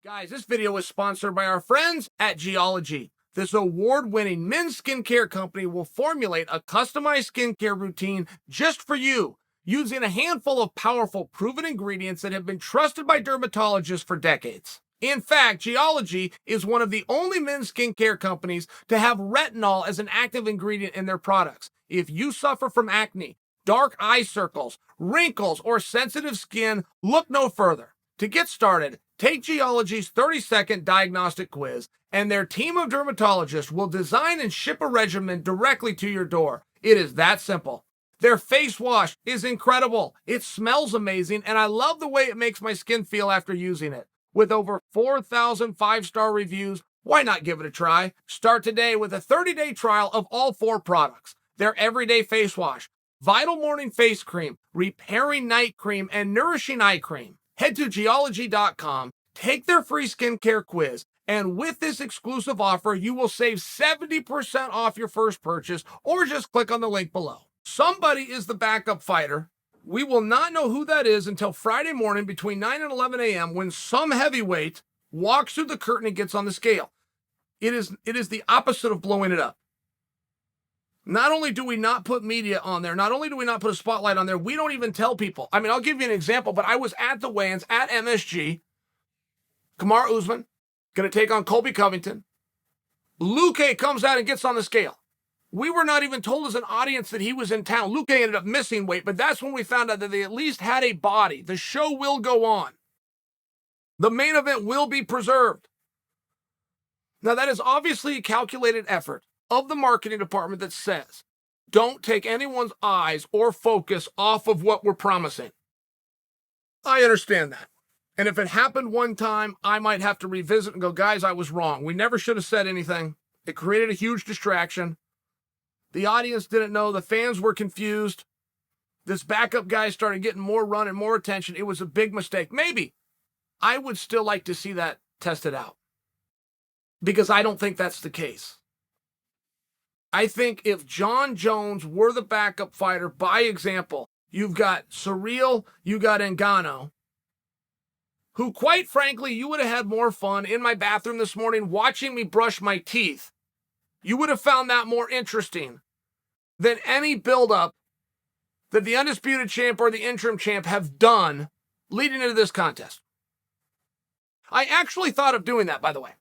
Guys, this video is sponsored by our friends at Geology. This award-winning men's skincare company will formulate a customized skincare routine just for you, using a handful of powerful, proven ingredients that have been trusted by dermatologists for decades. In fact, Geology is one of the only men's skincare companies to have retinol as an active ingredient in their products. If you suffer from acne, dark eye circles, wrinkles, or sensitive skin, look no further. To get started, take Geology's 30-second diagnostic quiz, and their team of dermatologists will design and ship a regimen directly to your door. It is that simple. Their face wash is incredible. It smells amazing, and I love the way it makes my skin feel after using it. With over 4,000 five-star reviews, why not give it a try? Start today with a 30-day trial of all 4 products. Their everyday face wash, Vital Morning Face Cream, Repairing Night Cream, and Nourishing Eye Cream. Head to geology.com, take their free skincare quiz, and with this exclusive offer, you will save 70% off your first purchase, or just click on the link below. Somebody is the backup fighter. We will not know who that is until Friday morning between 9 and 11 a.m. when some heavyweight walks through the curtain and gets on the scale. It is the opposite of blowing it up. Not only do we not put media on there, not only do we not put a spotlight on there, we don't even tell people. I mean, I'll give you an example, but I was at the weigh-ins at MSG. Kamaru Usman going to take on Colby Covington. Luque comes out and gets on the scale. We were not even told as an audience that he was in town. Luque ended up missing weight, but that's when we found out that they at least had a body. The show will go on. The main event will be preserved. Now, that is obviously a calculated effort of the marketing department that says, don't take anyone's eyes or focus off of what we're promising. I understand that. And if it happened one time, I might have to revisit and go, guys, I was wrong. We never should have said anything. It created a huge distraction. The audience didn't know. The fans were confused. This backup guy started getting more run and more attention. It was a big mistake. Maybe. I would still like to see that tested out, because I don't think that's the case. I think if Jon Jones were the backup fighter, by example, you've got Surreal, you got Ngannou, who, quite frankly, you would have had more fun in my bathroom this morning watching me brush my teeth. You would have found that more interesting than any buildup that the undisputed champ or the interim champ have done leading into this contest. I actually thought of doing that, by the way.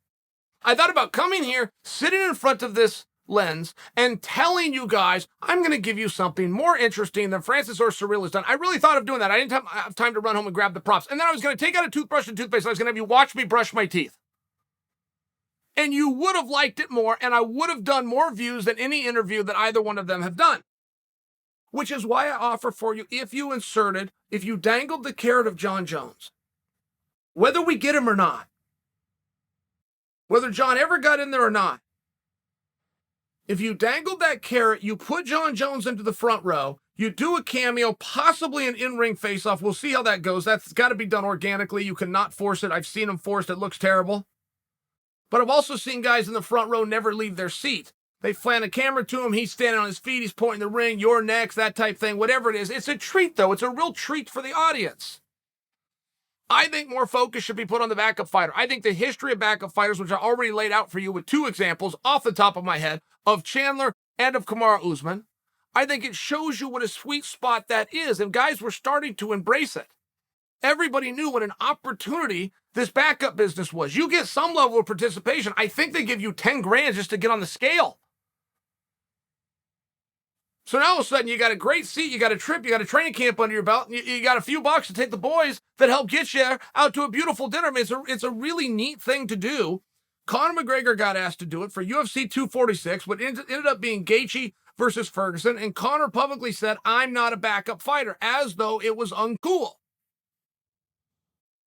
I thought about coming here, sitting in front of this lens, and telling you guys, I'm going to give you something more interesting than Francis or Surreal has done. I really thought of doing that. I didn't have time to run home and grab the props. And then I was going to take out a toothbrush and toothpaste. I was going to have you watch me brush my teeth. And you would have liked it more, and I would have done more views than any interview that either one of them have done. Which is why I offer for you, if you dangled the carrot of Jon Jones, whether we get him or not, whether Jon ever got in there or not, if you dangled that carrot, you put Jon Jones into the front row, you do a cameo, possibly an in-ring face-off. We'll see how that goes. That's got to be done organically. You cannot force it. I've seen them forced. It looks terrible. But I've also seen guys in the front row never leave their seat. They fan a camera to him. He's standing on his feet. He's pointing the ring. You're next, that type thing, whatever it is. It's a treat, though. It's a real treat for the audience. I think more focus should be put on the backup fighter. I think the history of backup fighters, which I already laid out for you with 2 examples off the top of my head, of Chandler and of Kamaru Usman, I think it shows you what a sweet spot that is, and guys were starting to embrace it. Everybody knew what an opportunity this backup business was. You get some level of participation. I think they give you 10 grand just to get on the scale. So now all of a sudden you got a great seat, you got a trip, you got a training camp under your belt, and you got a few bucks to take the boys that help get you out to a beautiful dinner. I mean, it's a really neat thing to do. Conor McGregor got asked to do it for UFC 246, but ended up being Gaethje versus Ferguson, and Conor publicly said, I'm not a backup fighter, as though it was uncool.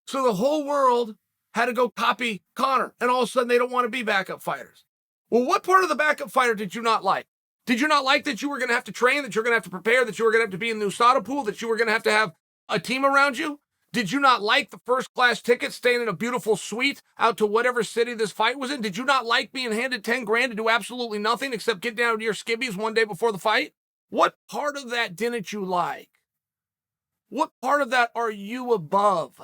So the whole world had to go copy Conor, and all of a sudden they don't want to be backup fighters. Well, what part of the backup fighter did you not like? Did you not like that you were going to have to train, that you're going to have to prepare, that you were going to have to be in the USADA pool, that you were going to have a team around you? Did you not like the first-class ticket, staying in a beautiful suite out to whatever city this fight was in? Did you not like being handed 10 grand to do absolutely nothing except get down to your skivvies one day before the fight? What part of that didn't you like? What part of that are you above?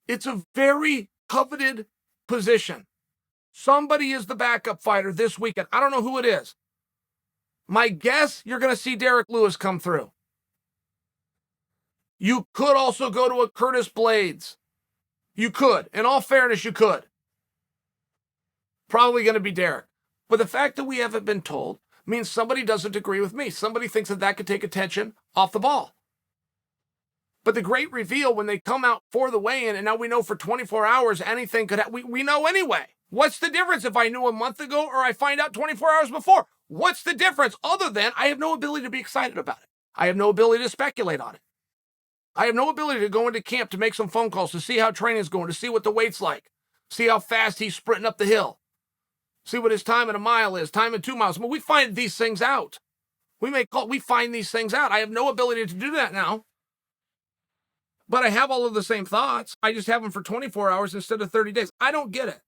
It's a very coveted position. Somebody is the backup fighter this weekend. I don't know who it is. My guess, you're going to see Derek Lewis come through. You could also go to a Curtis Blades. You could. In all fairness, you could. Probably going to be Derek. But the fact that we haven't been told means somebody doesn't agree with me. Somebody thinks that could take attention off the ball. But the great reveal when they come out for the weigh-in, and now we know for 24 hours anything could happen. We know anyway. What's the difference if I knew a month ago or I find out 24 hours before? What's the difference other than I have no ability to be excited about it? I have no ability to speculate on it. I have no ability to go into camp to make some phone calls, to see how training's going, to see what the weight's like, see how fast he's sprinting up the hill, see what his time in a mile is, time in 2 miles. I mean, we find these things out. We find these things out. I have no ability to do that now. But I have all of the same thoughts. I just have them for 24 hours instead of 30 days. I don't get it.